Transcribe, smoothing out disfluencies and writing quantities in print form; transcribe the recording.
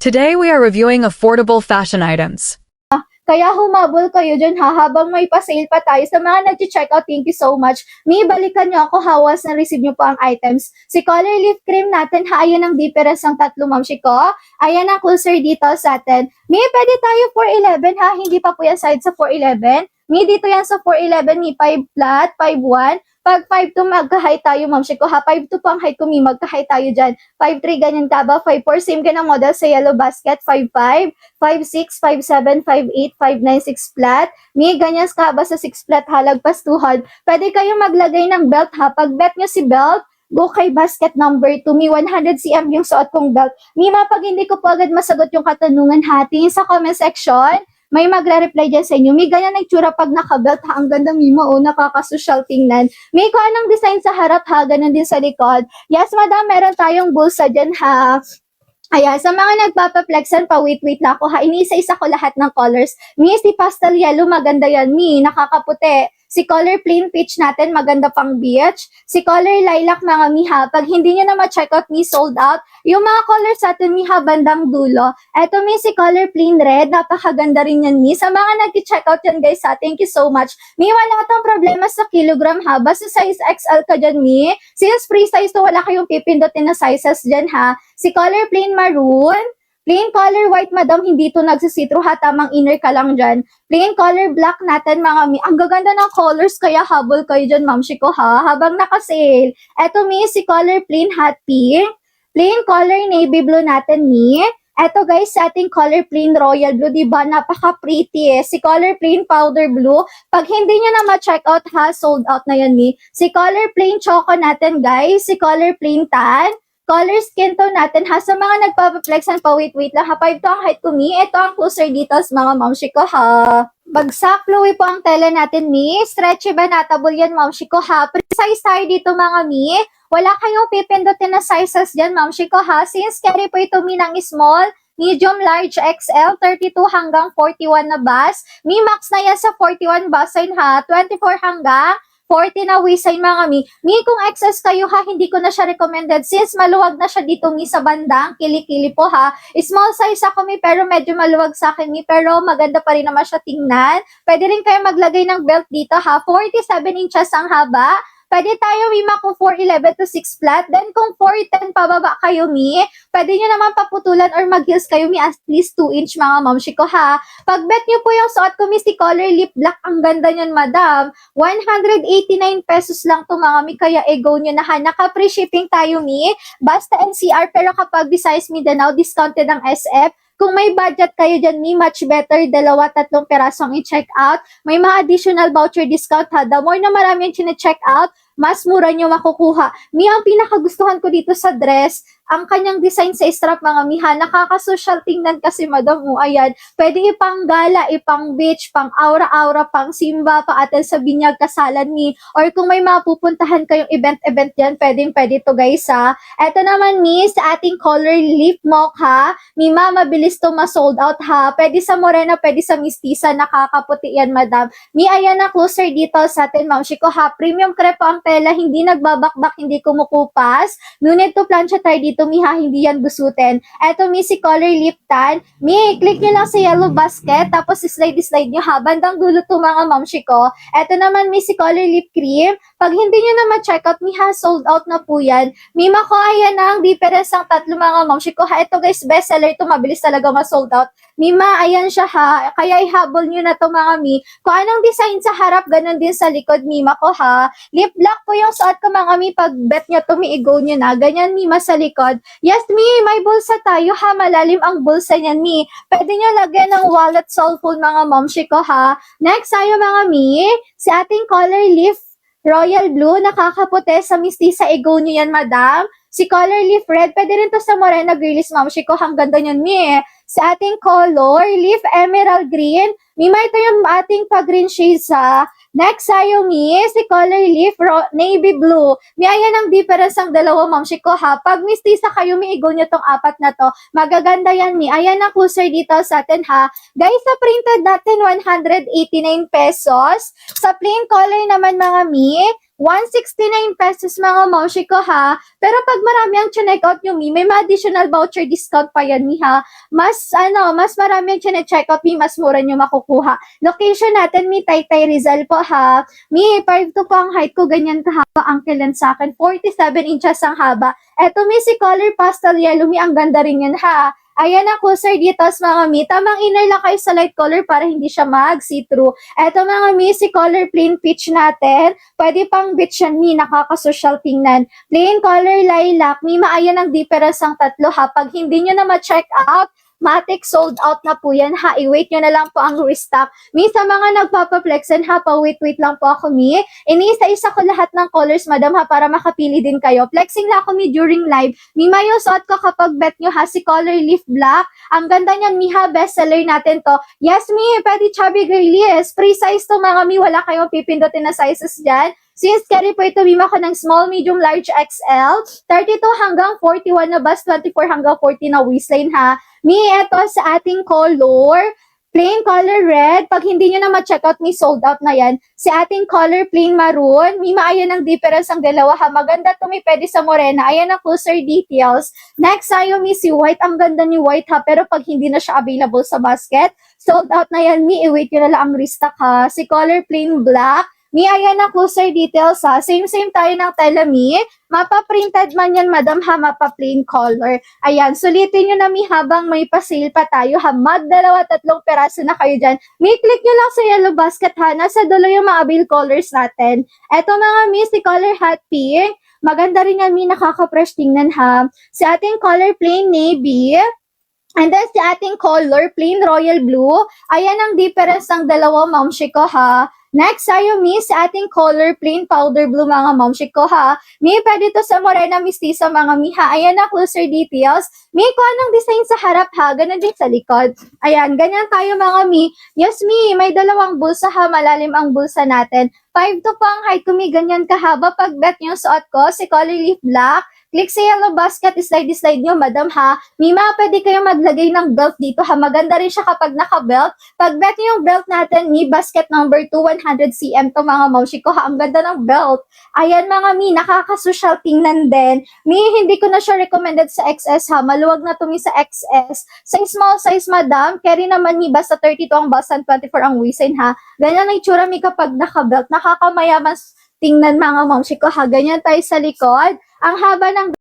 Today we are reviewing affordable fashion items. Kaya humabol kayo dyan habang may pa-sale pa tayo. Sa mga nag-check out, thank you so much. May balikan nyo ako, hawas na receive nyo po ang items. Si Color Lip Cream natin, ayan ang difference ng tatlo, ma'am Shiko. Ayan ang closer dito sa atin. May pwede tayo 411 ha, hindi pa po yan side sa 411. May dito yan sa 411, may 5 flat, 5-1. Pag 5'2", magka-height tayo, ma'am Shiko ha. 5'2" po ang height ko, may magka-height tayo dyan. 5'3", ganyan ka ba? 5'4", same ka ng model sa yellow basket. 5'5", 5'6", 5'7", 5'8", 5'9", 6 flat. May ganyan ka ba sa 6 flat halagpas tuhod? Pwede kayong maglagay ng belt ha. Pag bet nyo si belt, go kay basket number 2. May 100 cm yung suot kong belt. Mima, pag hindi ko po agad masagot yung katanungan ha, tingin sa comment section. May magre-reply dyan sa inyo. May ganyan na itsura pag nakabelt ha. Ang ganda, Mima. O, nakaka-social tingnan. May kung anong design sa harap ha. Ganun din sa likod. Yes, madam. Meron tayong bulsa dyan ha. Ayan, sa mga nagpapaplexan pa, wait lang ako ha. Iniisa-isa ko lahat ng colors. Mi, si pastel yellow, maganda yan. Mi, nakakaputi. Si color plain peach natin, maganda pang beach. Si color lilac, mga miha. Pag hindi nyo na ma-check out, mi, sold out. Yung mga colors natin, miha, bandang dulo. Eto, mi, si color plain red. Napakaganda rin yan, mi. Sa mga nag-check out yan, guys, ha. Thank you so much. Mi, wala tong problema sa kilogram, ha. Basta size XL ka dyan, mi. Since free size to, wala kayong pipindutin na sizes dyan, ha. Si color plain maroon. Plain color white, madam, hindi to nagsisitro ha, tamang inner ka lang dyan. Plain color black natin, mga mi. Ang gaganda ng colors, kaya habol kayo dyan, ma'am Shiko ha, habang nakasale. Eto, mi, si color plain hot pink. Plain color navy blue natin, mi. Eto, guys, sa ating color plain royal blue, diba? Napaka-pretty eh. Si color plain powder blue, pag hindi nyo na ma-check out ha, sold out na yan, mi. Si color plain choco natin, guys. Si color plain tan. Color skin tone natin ha. Sa mga nagpapaplexan pa, wait lang ha. 5 to ang height ko, mi. Ito ang closer details, mga ma'am Shiko ha. Bagsak, flowy po ang tela natin, mi. Stretchy ba natable yan, ma'am Shiko ha. Precise tayo dito, mga mi. Wala kayong pipindutin na sizes dyan, ma'am Shiko ha. Since carry po ito, mi, ng small, medium, large, XL, 32 hanggang 41 na bus. Mi, max na yan sa 41 basin ha. 24 hanggang 40 na waistline, mga mi. Mi, kung excess kayo ha, hindi ko na siya recommended since maluwag na siya dito, mi, sa bandang kilikili po ha. Small size ako, mi, pero medyo maluwag sa akin, mi, pero maganda pa rin naman siya tingnan. Pwede rin kayo maglagay ng belt dito ha. 47 inches ang haba. Pwede tayo, Mima, kung 4'11 to 6 flat. Then, kung 4'10 pababa kayo, Mi, pwede nyo naman paputulan or mag-heels kayo, Mi, at least 2 inch, mga ma'am Shiko, ha. Pag bet nyo po yung suot ko, Mi, si color lip black, ang ganda nyan, madam. 189 pesos lang to, mga Mi, kaya go nyo na, ha. Naka-free shipping tayo, Mi. Basta NCR, pero kapag Visayas Mindanao, discounted ang SF. Kung may budget kayo dyan, Mi, much better, 2-3 perasong i-check out. May mga additional voucher discount ha. The more na marami yung chine-check out, mas mura nyo makukuha. Mi, ang pinakagustuhan ko dito sa dress, ang kanyang design sa strap, mga miha, nakaka-social tingnan kasi, madam mo, ayan. Pwede ipang gala, ipang beach, pang aura-aura, pang simba, pa atin sa binyag kasalan, mi. Or kung may mapupuntahan kayong event yan, pwede to, guys, ha. Eto naman, mi, sa ating color lip mocha, mi, mabilis to ma-sold out, ha. Pwede sa morena, pwede sa mistisa, nakakaputi yan, madam. Mi, ayan na, closer dito sa atin, ma'am Shiko, ha. Premium crepe ang tela, hindi nagbabakbak, hindi kumukupas. No need to plancha tayo dito, mi, ha, hindi yan gusutin. Eto, mi, si color lip tan. Mi, click nyo lang sa yellow basket, tapos slide nyo ha. Bandang dulo to, mga ma'am Shiko. Eto naman, mi, si color lip cream. Pag hindi nyo na ma-check out, mi, ha, sold out na po yan. Mi, mako, ayan na ang difference ng tatlo, mga ma'am Shiko, ha. Ito, guys, bestseller to, mabilis talaga ma-sold out. Mima, ayan siya ha. Kaya ihabol nyo na to, mga mi. Kung anong design sa harap, ganun din sa likod, Mima ko ha. Lip black po yung suot ko, mga mi. Pag bet nyo to, mi, i-go nyo na. Ganyan, Mima, sa likod. Yes, mi, may bulsa tayo ha. Malalim ang bulsa niyan, mi. Pwede nyo lagyan ng wallet, cellphone, mga momshi ko ha. Next tayo, mga mi. Si ating color leaf royal blue, nakakaputi sa mistisa, i-go nyo yan, madam. Si color leaf red, pwede rin to sa morena girlies, momshi ko. Ang ganda nyan, mi. Sa ating color, leaf emerald green. Mima, ito yung ating pag-green shades ha. Next tayo, mi, si color leaf navy blue. Mi, ayan ang difference ng dalawa, ma'am Shiko ha. Pag mistisa kayo, mi, igo nyo tong apat na to. Magaganda yan, mi. Ayan ang closer dito sa atin ha. Guys, sa printed natin, 189 pesos. Sa plain color naman, mga mi, 169 pesos mga momshi ko ha. Pero pag marami ang check out nyo, Mi, may mga additional voucher discount pa yan, Mi ha. Mas marami ang check out, Mi, mas mura nyo makukuha. Location natin, Mi, Taytay Rizal po ha. Mi, 5'2" po ang height ko, ganyan kahaba ang kilan sa akin. 47 inches ang haba. Eto, Mi, si color pastel yellow, Mi, ang ganda rin yan ha. Ayan ang closer details mga Mi. Tamang inner lang kayo sa light color para hindi siya mag-see-through. Eto mga Mi, si color plain peach natin. Pwede pang beach yan, Mi. Nakakasosyal tingnan. Plain color lilac. Mi, maayan ang difference ang tatlo ha. Pag hindi nyo na ma-check out, matik sold out na po yan ha. I-wait nyo na lang po ang restock. Mi, sa mga nagpapaplexen ha, pa-wait lang po ako, Mi. Iniisa-isa ko lahat ng colors, madam ha, para makapili din kayo. Flexing na ako, Mi, during live. Mi, mayo suot ko kapag bet nyo ha, si color leaf black. Ang ganda niyan, Mi ha, bestseller natin to. Yes, Mi, pwede chubby girlies. Free size to mga Mi, wala kayong pipindutin na sizes dyan. Since carry po ito, bima ko ng small, medium, large, XL. 32 hanggang 41 na bust, 24 hanggang 40 na waistline ha. Mi, ito sa ating color. Plain color red. Pag hindi nyo na ma-check out, Mi, sold out na yan. Si ating color plain maroon. Mi, maayan ang difference ang dalawa ha. Maganda to, Mi, pwede sa morena. Ayan ang closer details. Next, ayo, Mi, si white. Ang ganda ni white ha. Pero pag hindi na siya available sa basket, sold out na yan, Mi. I-wait nyo na lang ang restock ha. Si color plain black. Mi, ayan ang closer details ha. Same tayo ng tela, Mi. Mapa-printed man yan, madam ha. Mapa-plain color. Ayan, sulitin nyo na, Mi, habang may pa-sale pa tayo ha. Mag-2-3 peraso na kayo dyan. Mi, click nyo lang sa yellow basket ha. Nasa dulo yung mga avail colors natin. Eto mga Mi, si color hot pink. Maganda rin yan, Mi. Nakaka-fresh tingnan ha. Si ating color plain navy. And then si ating color, plain royal blue. Ayan ang difference ng dalawa, momshi ko ha. Next, tayo, Mi, sa ating color, plain powder blue, mga momshi ko ha. Mi, pwede to sa morena mistisa, mga Mi ha. Ayan na closer details. Mi, kung anong design sa harap ha, ganun din sa likod. Ayan, ganyan tayo mga Mi. Yes, Mi, may dalawang bulsa ha, malalim ang bulsa natin. 5'2" po ang height ko, Mi, ganyan kahaba. Pag bet nyo suot ko, si color leaf black. Click sa yellow basket, slide nyo, madam ha. Mima, pwede kayong maglagay ng belt dito ha. Maganda rin siya kapag naka-belt. Pag bet nyo yung belt natin, Mi, basket number 2, 100 cm to mga momshi ko ha. Ang ganda ng belt. Ayan mga Mi, nakakasosyal tingnan din. Mi, hindi ko na siya recommended sa XS ha. Maluwag na to, Mi, sa XS. Sa small size, madam, carry naman, Mi, basta 32 ang bust and 24 ang waistline ha. Ganyan ang itsura, Mi, kapag naka-belt. Nakakamayaman tingnan mga momshi ko ha. Ganyan tayo sa likod. Ang haba ng